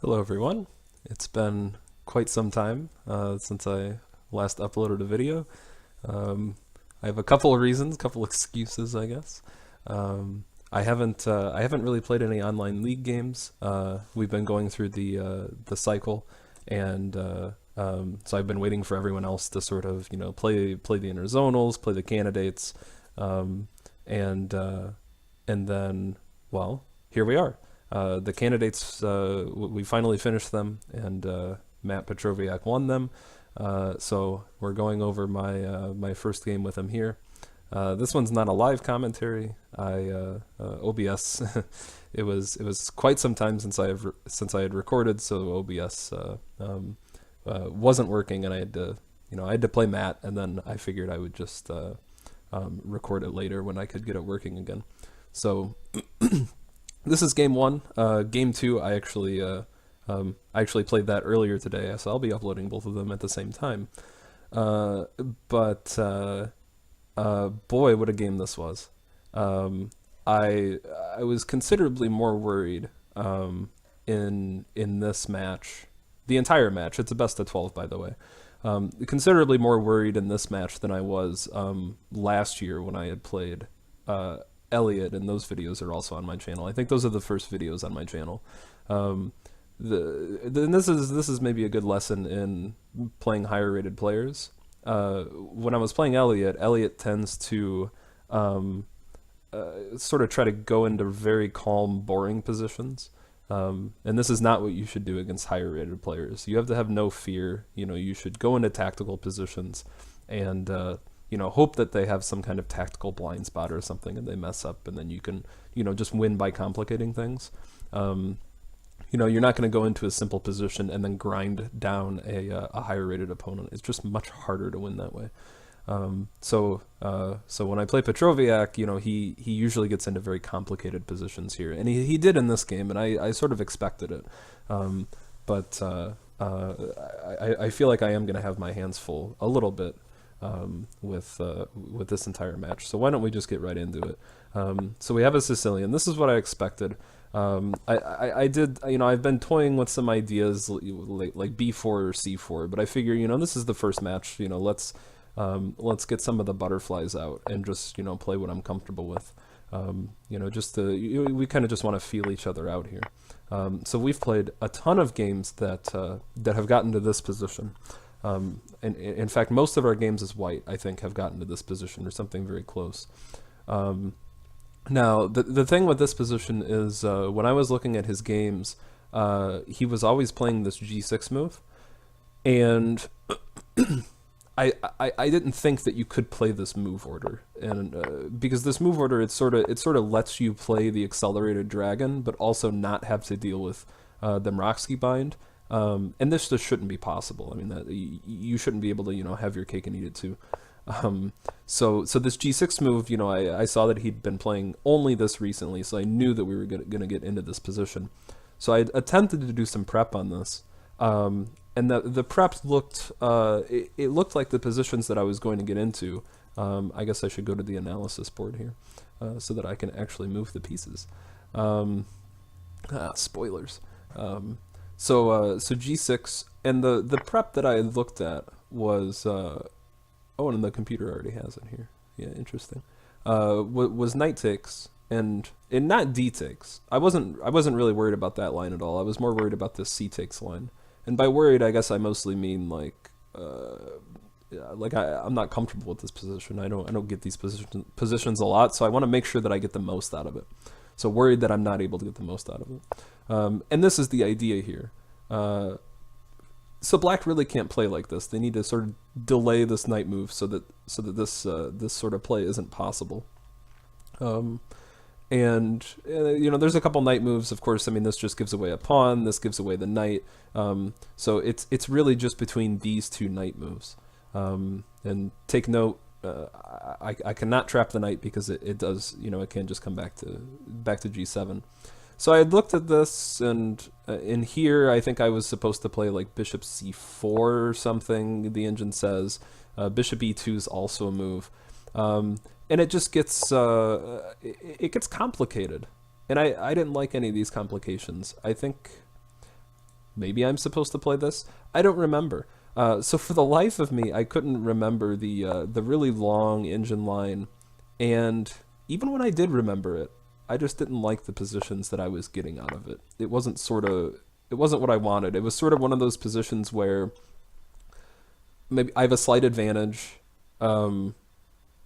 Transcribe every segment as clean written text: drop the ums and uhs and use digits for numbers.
Hello everyone. It's been quite some time since I last uploaded a video. Um, I have a couple of reasons, couple excuses, I guess. I haven't really played any online league games. We've been going through the cycle, and so I've been waiting for everyone else to sort of play the interzonals, play the candidates, um, and uh, and then well, here we are. The candidates, we finally finished them, and Matt Petroviak won them. So we're going over my first game with him here. This one's not a live commentary. OBS. It was quite some time since I had recorded, so OBS wasn't working, and I had to play Matt, and then I figured I would just record it later when I could get it working again. So. This is game one. Game two, I actually played that earlier today, so I'll be uploading both of them at the same time. Uh, but Boy, what a game this was. Um, I was considerably more worried in this match, the entire match. It's a best of 12, by the way. Considerably more worried in this match than I was last year when I had played uh, Elliot, and those videos are also on my channel. I think those are the first videos on my channel. Um, this is maybe a good lesson in playing higher rated players. When I was playing Elliot, Elliot tends to um, sort of try to go into very calm, boring positions. And this is not what you should do against higher rated players. You have to have no fear. You should go into tactical positions and hope that they have some kind of tactical blind spot or something and they mess up, and then you can, just win by complicating things. Um, you're not going to go into a simple position and then grind down a higher rated opponent. It's just much harder to win that way. So when I play Petroviak, he usually gets into very complicated positions here, and he did in this game, and I sort of expected it. Um, but I feel like I am going to have my hands full a little bit with this entire match. So why don't we just get right into it? So we have a Sicilian. This is what I expected. I did, I've been toying with some ideas like B4 or C4, but I figure, this is the first match, let's get some of the butterflies out and just, play what I'm comfortable with. We kind of just want to feel each other out here. So we've played a ton of games that have gotten to this position. And in fact, most of our games as white, I think, have gotten to this position or something very close. Um, Now, the thing with this position is when I was looking at his games, he was always playing this G6 move, and I didn't think that you could play this move order, and because this move order, it sort of lets you play the accelerated dragon, but also not have to deal with the Mroxky bind. And this just shouldn't be possible. I mean, that you shouldn't be able to have your cake and eat it too. So this G6 move, I saw that he'd been playing only this recently, so I knew that we were gonna get into this position. So I attempted to do some prep on this, and the prep looked it looked like the positions that I was going to get into. I guess I should go to the analysis board here, so that I can actually move the pieces. Um, Spoilers. So G6, and the prep that I looked at was oh, and the computer already has it here. Yeah, interesting. Was knight takes and not d takes. I wasn't really worried about that line at all. I was more worried about this c takes line. And by worried, I guess I mostly mean yeah, I'm not comfortable with this position. I don't get these positions a lot, so I want to make sure that I get the most out of it. So worried that I'm not able to get the most out of it. And this is the idea here. So black really can't play like this. They need to sort of delay this knight move so that this sort of play isn't possible. And there's a couple knight moves. Of course, I mean, this just gives away a pawn. This gives away the knight. So it's really just between these two knight moves. And take note, I cannot trap the knight because it does, it can just come back to G7. So I had looked at this, and in here, I think I was supposed to play like bishop c4 or something, the engine says. Bishop e2 is also a move. And it just gets, it gets complicated. And I didn't like any of these complications. I think maybe I'm supposed to play this. I don't remember. So for the life of me, I couldn't remember the really long engine line, and even when I did remember it, I just didn't like the positions that I was getting out of it. It wasn't what I wanted. It was sort of one of those positions where maybe I have a slight advantage. Um,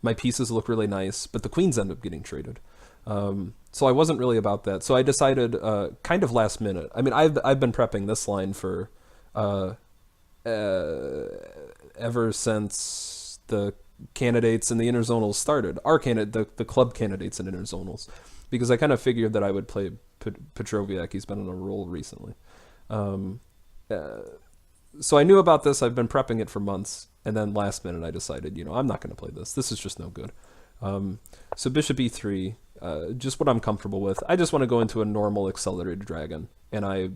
my pieces look really nice, but the queens end up getting traded. So I wasn't really about that. So I decided, kind of last minute. I mean, I've been prepping this line for uh, ever since the candidates and the interzonals started. Our candidate, the club candidates and interzonals, because I kind of figured that I would play Petroviak. He's been on a roll recently. Um, uh, so I knew about this. I've been prepping it for months, and then last minute I decided, I'm not going to play this. This is just no good. Um, so Bishop E3, just what I'm comfortable with. I just want to go into a normal accelerated dragon, and I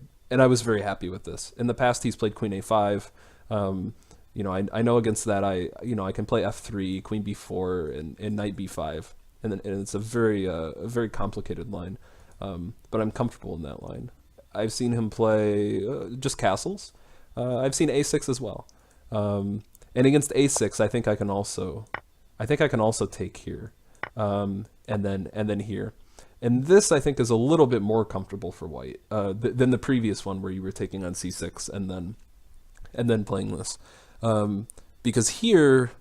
was very happy with this. In the past, he's played Queen A5. Um, I know against that I can play F3, Queen B4, and Knight B5, and it's a very complicated line, but I'm comfortable in that line. I've seen him play just castles. I've seen A6 as well, and against A6, I think I can also take here, and then here. And this, I think, is a little bit more comfortable for white than the previous one where you were taking on C6 and then playing this. Because here,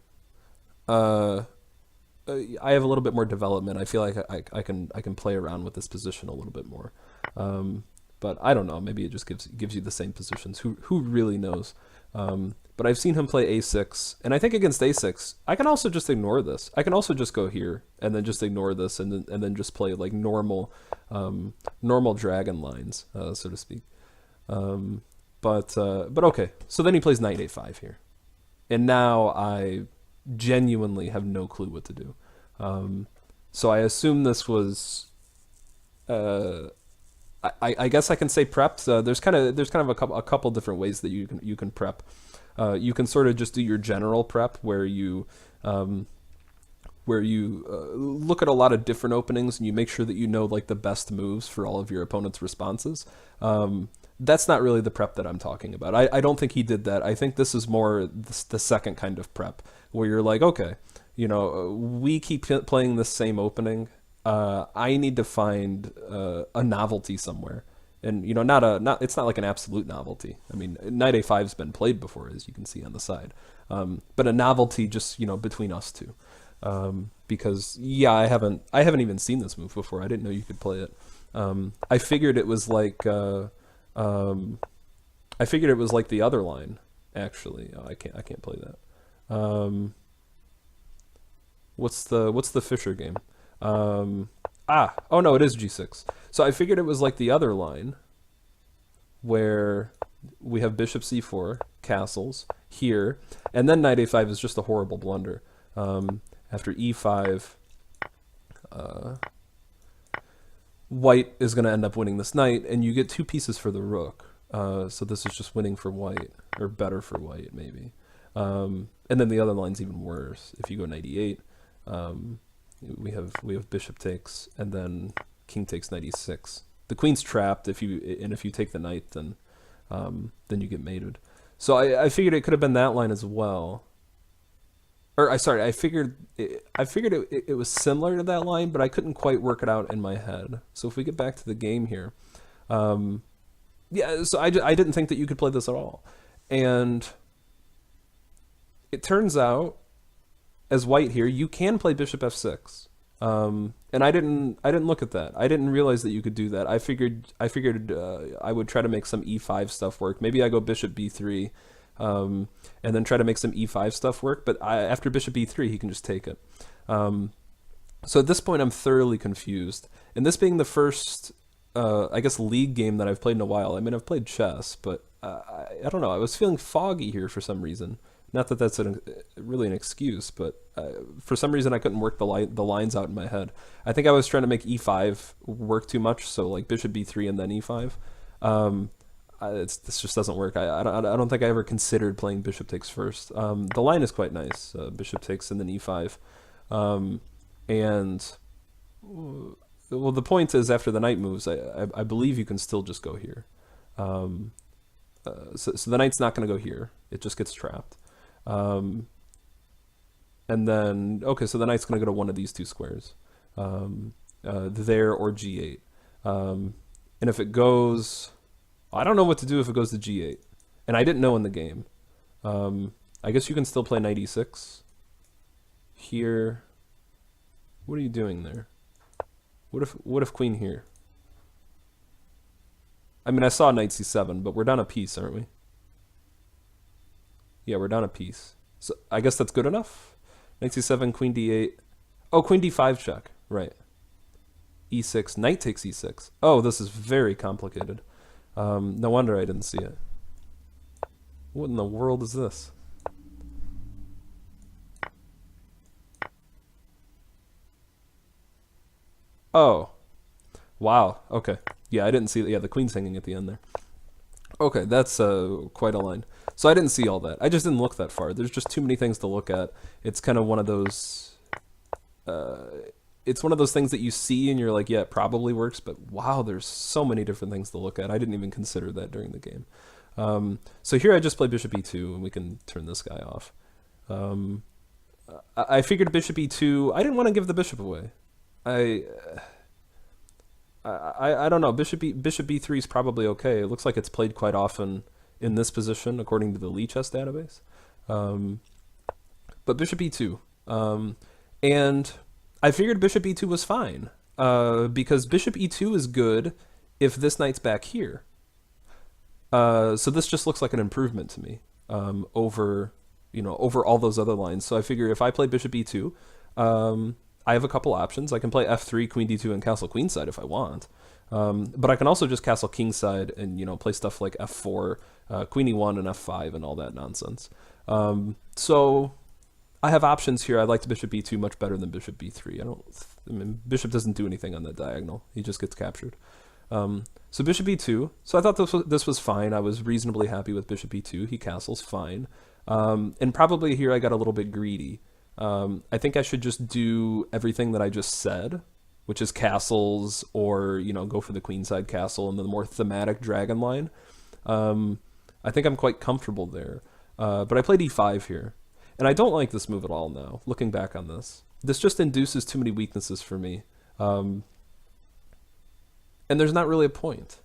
uh, I have a little bit more development. I feel like I can play around with this position a little bit more. But I don't know. Maybe it just gives you the same positions. Who really knows? But I've seen him play A6, and I think against A6, I can also just ignore this. I can also just go here and then just ignore this, and then just play like normal dragon lines, so to speak. But okay. So then he plays Knight A5 here, and now I genuinely have no clue what to do. So I assume this was. I guess I can say prepped. There's kind of a couple different ways that you can prep. You can sort of just do your general prep where you look at a lot of different openings and you make sure that you know like the best moves for all of your opponent's responses. That's not really the prep that I'm talking about. I don't think he did that. I think this is more the second kind of prep where you're like, okay, we keep playing this same opening. I need to find a novelty somewhere, and not it's not like an absolute novelty. I mean, Knight A5's been played before, as you can see on the side, but a novelty just between us two, because yeah, I haven't even seen this move before. I didn't know you could play it. I figured it was like I figured it was like the other line. Actually, I can't play that. What's the Fischer game? Oh no, it is G6. So I figured it was like the other line where we have Bishop C4, castles, here, and then Knight A5 is just a horrible blunder. After E5, white is going to end up winning this knight, and you get two pieces for the rook. So this is just winning for white, or better for white, maybe. And then the other line's even worse. If you go Knight E8, we have bishop takes, and then king takes Knight E6. The queen's trapped if you take the knight, then you get mated. So I figured it could have been that line as well. Or I figured it was similar to that line, but I couldn't quite work it out in my head. So if we get back to the game here, yeah. So I didn't think that you could play this at all, and it turns out, as white here, you can play bishop f6. And I didn't look at that. I didn't realize that you could do that. I figured I would try to make some e5 stuff work. Maybe I go bishop b3, and then try to make some e5 stuff work. But after bishop b3, he can just take it. So at this point, I'm thoroughly confused. And this being the first, I guess, league game that I've played in a while. I mean, I've played chess, but I don't know. I was feeling foggy here for some reason. Not that that's really an excuse, but for some reason I couldn't work the lines out in my head. I think I was trying to make e5 work too much, so like bishop b3 and then e5. This just doesn't work. I don't think I ever considered playing bishop takes first. The line is quite nice, bishop takes and then e5. And well, the point is, after the knight moves, I believe you can still just go here. So the knight's not going to go here. It just gets trapped. Um, and then, okay, so the knight's going to go to one of these two squares. There or g8. And if it goes... I don't know what to do if it goes to g8. And I didn't know in the game. I guess you can still play knight e6. Here. What are you doing there? What if queen here? I mean, I saw knight c7, but we're down a piece, aren't we? Yeah, we're down a piece. So I guess that's good enough. Knight c7, queen d8. Oh, queen d5 check. Right. e6. Knight takes e6. Oh, this is very complicated. No wonder I didn't see it. What in the world is this? Oh. Wow. Okay. Yeah, I didn't see that. Yeah, the queen's hanging at the end there. Okay, that's quite a line. So I didn't see all that. I just didn't look that far. There's just too many things to look at. It's kind of one of those... it's one of those things that you see and you're like, yeah, it probably works, but wow, there's so many different things to look at. I didn't even consider that during the game. So here I just play bishop e2, and we can turn this guy off. I figured bishop e2... I didn't want to give the bishop away. I don't know. Bishop b3 is probably okay. It looks like it's played quite often in this position, according to the Lichess database. But bishop e2. And I figured bishop e2 was fine, because bishop e2 is good if this knight's back here. So this just looks like an improvement to me over all those other lines. So I figure if I play bishop e2, I have a couple options. I can play f3, queen d2, and castle queenside if I want. But I can also just castle kingside and play stuff like f4, queen e1, and f5, and all that nonsense. So I have options here. I liked bishop e2 much better than bishop b3. I mean, bishop doesn't do anything on that diagonal. He just gets captured. So bishop e2. So I thought this was fine. I was reasonably happy with bishop e2. He castles fine. And probably here I got a little bit greedy. I think I should just do everything that I just said, which is castles or, go for the queenside castle and the more thematic dragon line. I think I'm quite comfortable there. But I played e5 here. And I don't like this move at all now, looking back on this. This just induces too many weaknesses for me. And there's not really a point.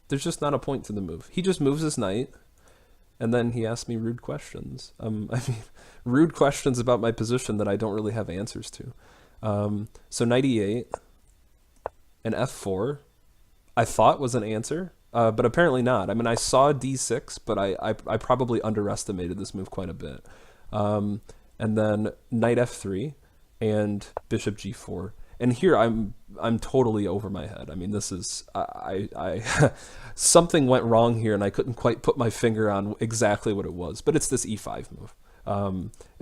There's just not a point to the move. He just moves his knight, and then he asks me rude questions. Rude questions about my position that I don't really have answers to. So knight e8 and f4, I thought was an answer, but apparently not. I mean, I saw d6, but I probably underestimated this move quite a bit. And then knight f3 and bishop g4. And here I'm totally over my head. I mean, this is I something went wrong here, and I couldn't quite put my finger on exactly what it was. But it's this e5 move. I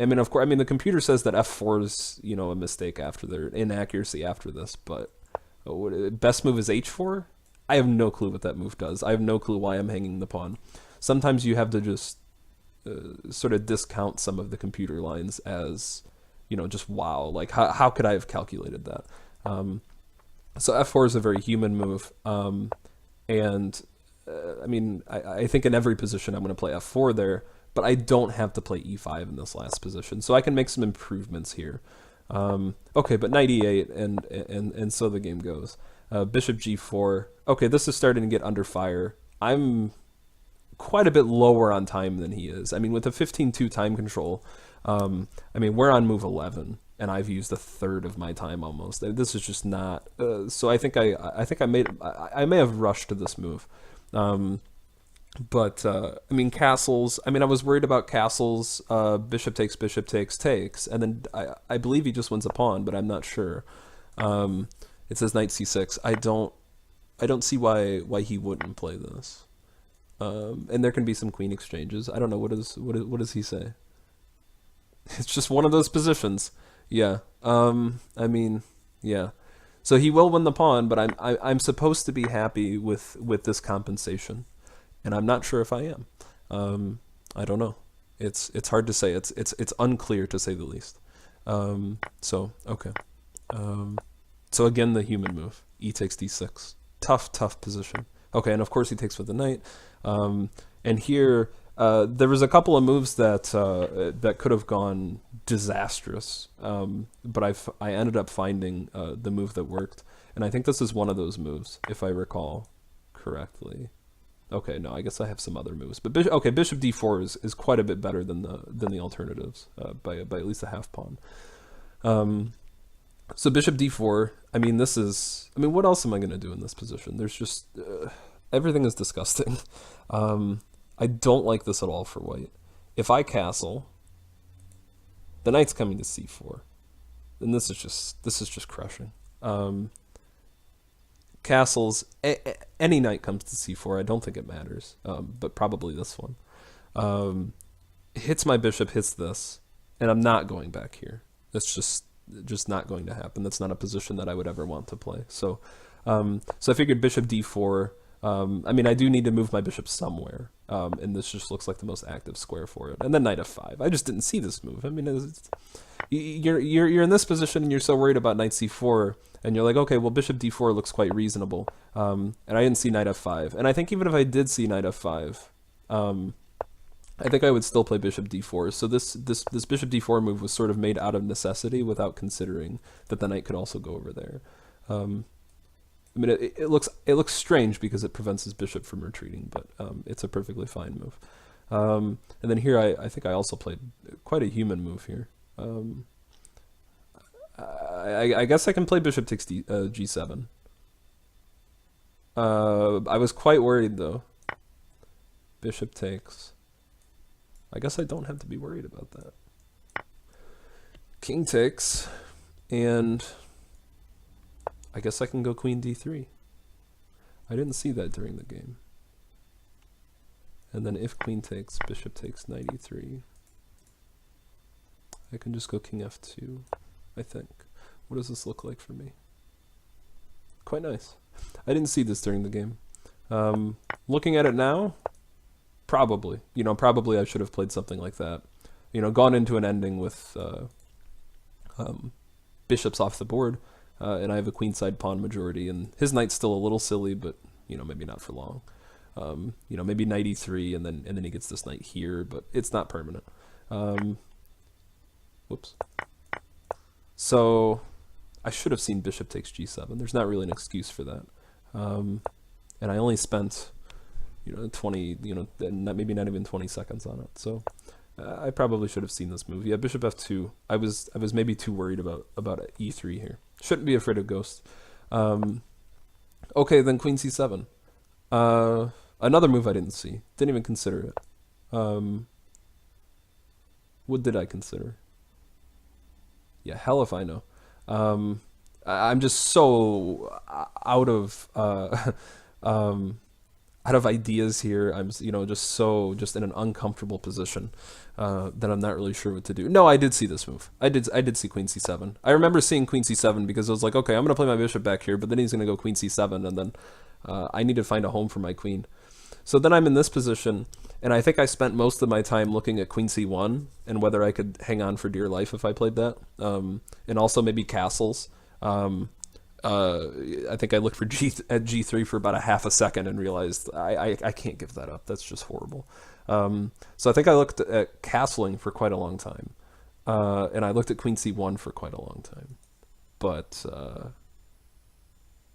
mean, of course, the computer says that f4 is a mistake after their inaccuracy after this. But best move is h4. I have no clue what that move does. I have no clue why I'm hanging the pawn. Sometimes you have to just sort of discount some of the computer lines as just wow, like how could I have calculated that? So f4 is a very human move, and I mean, I think in every position I'm going to play f4 there, but I don't have to play e5 in this last position, so I can make some improvements here. Okay, but knight e8, and so the game goes. Bishop g4. Okay, this is starting to get under fire. I'm quite a bit lower on time than he is. I mean, with a 15-2 time control, I mean, we're on move 11, and I've used a third of my time almost. This is just not. So I think I may have rushed to this move. But I mean, castles. I mean, I was worried about castles. Bishop takes, and then I believe he just wins a pawn, but I'm not sure. It says knight c6. I don't see why he wouldn't play this. And there can be some queen exchanges. I don't know, what does he say? It's just one of those positions. Yeah. I mean, yeah. So he will win the pawn, but I'm supposed to be happy with this compensation, and I'm not sure if I am. I don't know. It's hard to say. It's unclear, to say the least. So okay. So again, the human move. E takes d6. Tough position. Okay, and of course he takes with the knight. And here, there was a couple of moves that could have gone disastrous, but I ended up finding the move that worked, and I think this is one of those moves, if I recall correctly. Okay, no, I guess I have some other moves, but bishop d4 is quite a bit better than the alternatives by at least a half pawn. So bishop d4. I mean, what else am I going to do in this position? There's just everything is disgusting. I don't like this at all for white. If I castle, the knight's coming to c4, and this is just crushing. Castles, any knight comes to c4. I don't think it matters, but probably this one. Hits my bishop, hits this, and I'm not going back here. That's just not going to happen. That's not a position that I would ever want to play. So I figured bishop d4. I mean, I do need to move my bishop somewhere, and this just looks like the most active square for it. And then knight f5. I just didn't see this move. I mean, you're in this position and you're so worried about knight c4, and you're like, okay, well, bishop d4 looks quite reasonable, and I didn't see knight f5. And I think even if I did see knight f5, I think I would still play bishop d4. So this bishop d4 move was sort of made out of necessity without considering that the knight could also go over there. I mean, it looks strange because it prevents his bishop from retreating, but it's a perfectly fine move. And then here, I think I also played quite a human move here. I guess I can play bishop takes g7. I was quite worried, though. Bishop takes. I guess I don't have to be worried about that. King takes, and I guess I can go queen d3. I didn't see that during the game. And then if queen takes, bishop takes knight e3. I can just go king f2, I think. What does this look like for me? Quite nice. I didn't see this during the game. Looking at it now, probably. Probably I should have played something like that. Gone into an ending with bishops off the board, and I have a queenside pawn majority, and his knight's still a little silly, but maybe not for long. Maybe knight e3, and then he gets this knight here, but it's not permanent. Whoops. So I should have seen bishop takes g7. There's not really an excuse for that. And I only spent 20, maybe not even 20 seconds on it. So I probably should have seen this move. Yeah, bishop f2. I was maybe too worried about e3 here. Shouldn't be afraid of ghosts. Okay, then queen c7. Another move I didn't see. Didn't even consider it. What did I consider? Yeah, hell if I know. I'm just so out of ideas here. I'm just in an uncomfortable position that I'm not really sure what to do. No, I did see this move. I did see queen c7. I remember seeing queen c7 because I was like, okay, I'm gonna play my bishop back here, but then he's gonna go queen c7, and then I need to find a home for my queen. So then I'm in this position, and I think I spent most of my time looking at queen c1 and whether I could hang on for dear life if I played that, and also maybe castles. I think I looked for at g3 for about a half a second and realized I can't give that up. That's just horrible. So I think I looked at castling for quite a long time, and I looked at queen c1 for quite a long time, but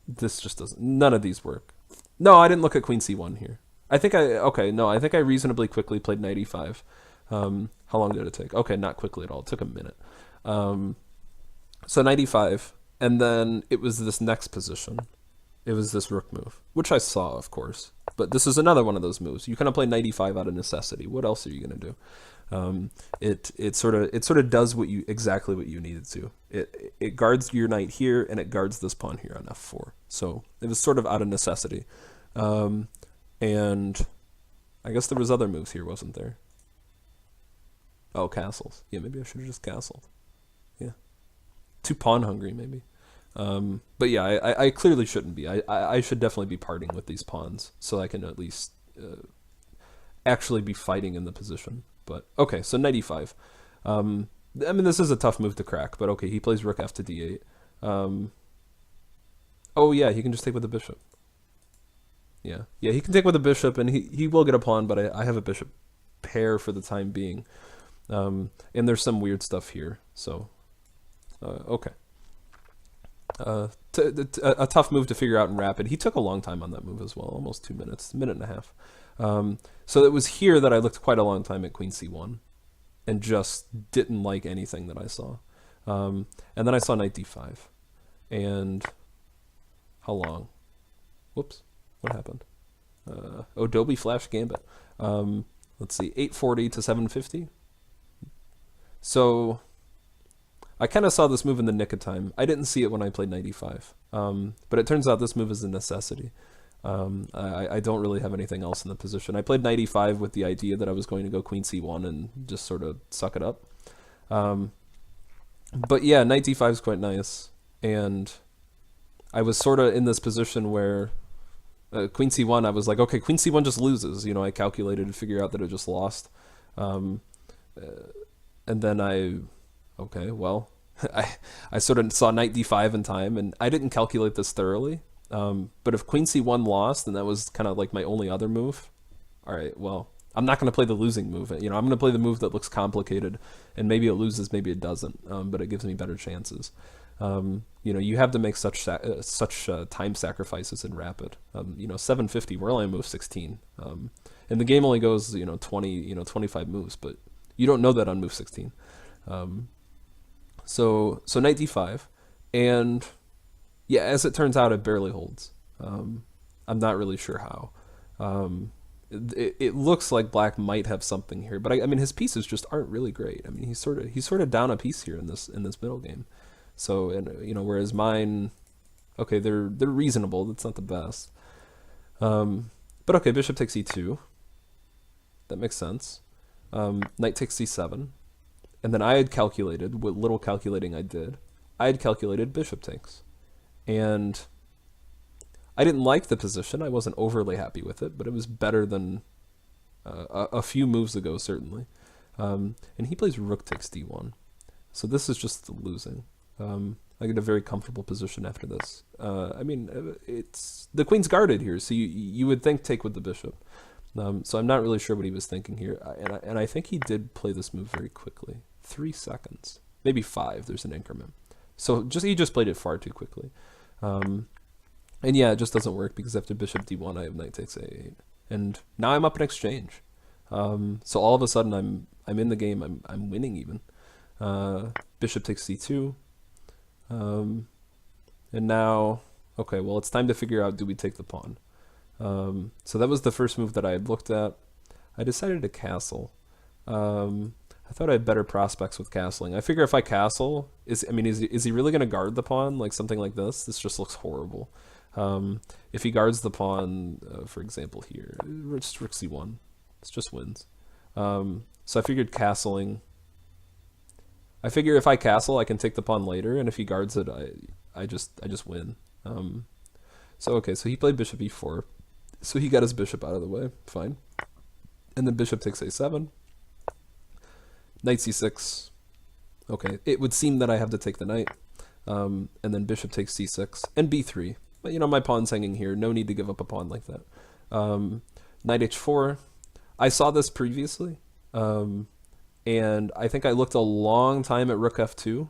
this just doesn't. None of these work. No, I didn't look at queen c1 here. I think I reasonably quickly played knight e5. How long did it take? Okay, not quickly at all. It took a minute. So knight e5. And then it was this next position. It was this rook move, which I saw, of course. But this is another one of those moves. You kind of play knight e5 out of necessity. What else are you going to do? It sort of does exactly what you need it to. It guards your knight here, and it guards this pawn here on f4. So it was sort of out of necessity. And I guess there was other moves here, wasn't there? Oh, castles. Yeah, maybe I should have just castled. Yeah. Too pawn hungry, maybe. But yeah, I clearly shouldn't be. I should definitely be parting with these pawns so I can at least actually be fighting in the position. But okay, so knight e5. I mean, this is a tough move to crack, but okay, he plays rook f to d8. Oh yeah, he can just take with the bishop. Yeah. He can take with a bishop, and he will get a pawn, but I have a bishop pair for the time being. And there's some weird stuff here, so okay. A tough move to figure out in rapid. He took a long time on that move as well, almost 2 minutes, minute and a half. So it was here that I looked quite a long time at queen c1 and just didn't like anything that I saw. And then I saw knight d5. And how long? Whoops, what happened? Adobe Flash Gambit. Let's see, 840 to 750. So I kind of saw this move in the nick of time. I didn't see it when I played knight e5. But it turns out this move is a necessity. I don't really have anything else in the position. I played knight e5 with the idea that I was going to go queen c1 and just sort of suck it up. But yeah, knight d5 is quite nice. And I was sort of in this position where queen c1, I was like, okay, queen c1 just loses. You know, I calculated to figure out that it just lost. And then okay, well, I sort of saw knight d5 in time, and I didn't calculate this thoroughly. But if queen c1 lost, and that was kind of like my only other move, all right, well, I'm not going to play the losing move. You know, I'm going to play the move that looks complicated, and maybe it loses, maybe it doesn't, but it gives me better chances. You know, you have to make such time sacrifices in rapid. You know, 750, we're only on move 16. And the game only goes, 25 moves, but you don't know that on move 16. So knight d5, and yeah, as it turns out, it barely holds. I'm not really sure how. It looks like black might have something here, but I mean his pieces just aren't really great. I mean he's sort of down a piece here in this middle game. So, and whereas mine, okay, they're reasonable. That's not the best. But okay, bishop takes e2. That makes sense. Knight takes c7. And then I had calculated, what little calculating I did, I had calculated bishop takes. And I didn't like the position. I wasn't overly happy with it, but it was better than a few moves ago, certainly. And he plays rook takes d1. So this is just losing. I get a very comfortable position after this. I mean, it's the queen's guarded here, so you would think take with the bishop. So I'm not really sure what he was thinking here, and I think he did play this move very quickly. 3 seconds, maybe 5. There's an increment. So he just played it far too quickly. And yeah, it just doesn't work because after bishop d1, I have knight takes a8, and now I'm up in exchange. So all of a sudden I'm in the game. I'm winning even. Bishop takes c2. And now, okay, well, it's time to figure out, do we take the pawn? So that was the first move that I had looked at. I decided to castle. I thought I had better prospects with castling. I figure if I castle, is he really going to guard the pawn like something like this? This just looks horrible. If he guards the pawn, for example here, it's rook c1. It just wins. So I figured castling. I figure if I castle, I can take the pawn later, and if he guards it, I just win. So okay, so he played bishop e4. So he got his bishop out of the way, fine. And then bishop takes a7. Knight c6. Okay, it would seem that I have to take the knight. And then bishop takes c6 and b3. But my pawn's hanging here. No need to give up a pawn like that. Knight h4. I saw this previously. And I think I looked a long time at rook f2.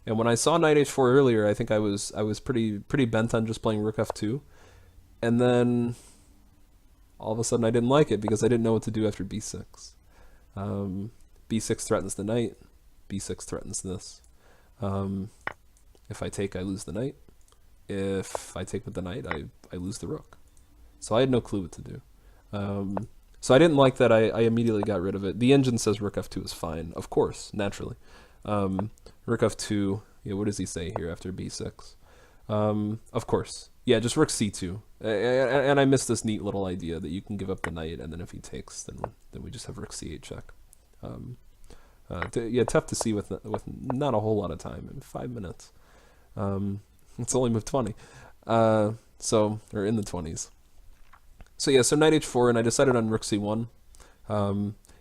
And when I saw knight h4 earlier, I think I was pretty bent on just playing rook f2. And then all of a sudden I didn't like it because I didn't know what to do after b6. B6 threatens the knight. B6 threatens this. If I take, I lose the knight. If I take with the knight, I lose the rook. So I had no clue what to do. So I didn't like that. I immediately got rid of it. The engine says rook f2 is fine, of course, naturally. Rook f2, yeah, what does he say here after b6? Of course. Yeah, just rook c2. And I missed this neat little idea that you can give up the knight, and then if he takes, then we just have rook c8 check. Yeah, tough to see with not a whole lot of time, in 5 minutes. It's only move 20. Or in the 20s. So yeah, so knight h4, and I decided on rook c1.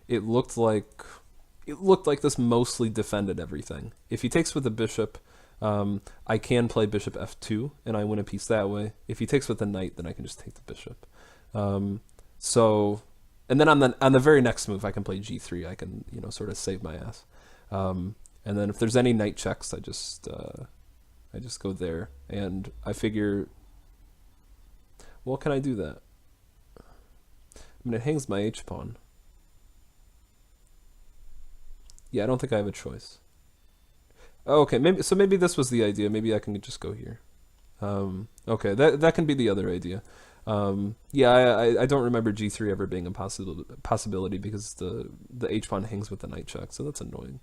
It looked like this mostly defended everything. If he takes with the bishop, I can play bishop f2, and I win a piece that way. If he takes with the knight, then I can just take the bishop. So, and then on the very next move, I can play g3. I can sort of save my ass. And then if there's any knight checks, I just go there, and I figure, well, can I do that? I mean, it hangs my h pawn. Yeah, I don't think I have a choice. Oh, okay, maybe this was the idea. Maybe I can just go here. Okay, that can be the other idea. Yeah, I don't remember g3 ever being a possibility because the h pawn hangs with the knight check, so that's annoying.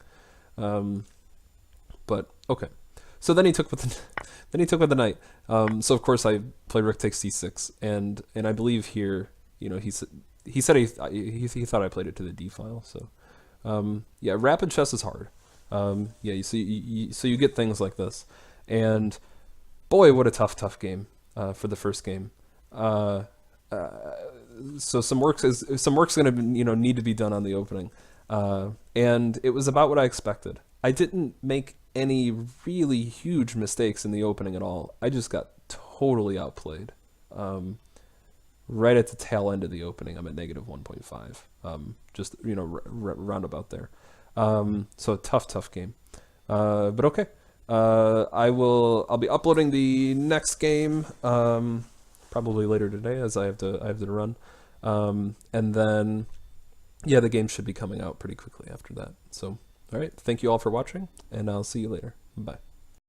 But okay, so then he took with the knight. So of course I play rook takes c6, and I believe here, he said he thought I played it to the d file. So yeah, rapid chess is hard. Yeah, so you get things like this, and boy, what a tough game for the first game. So some work's going to need to be done on the opening, and it was about what I expected. I didn't make any really huge mistakes in the opening at all. I just got totally outplayed. Right at the tail end of the opening, I'm at negative 1.5. Just roundabout there. So a tough game. But okay. I'll be uploading the next game probably later today, as I have to run. And then yeah, the game should be coming out pretty quickly after that. So all right, thank you all for watching, and I'll see you later. Bye.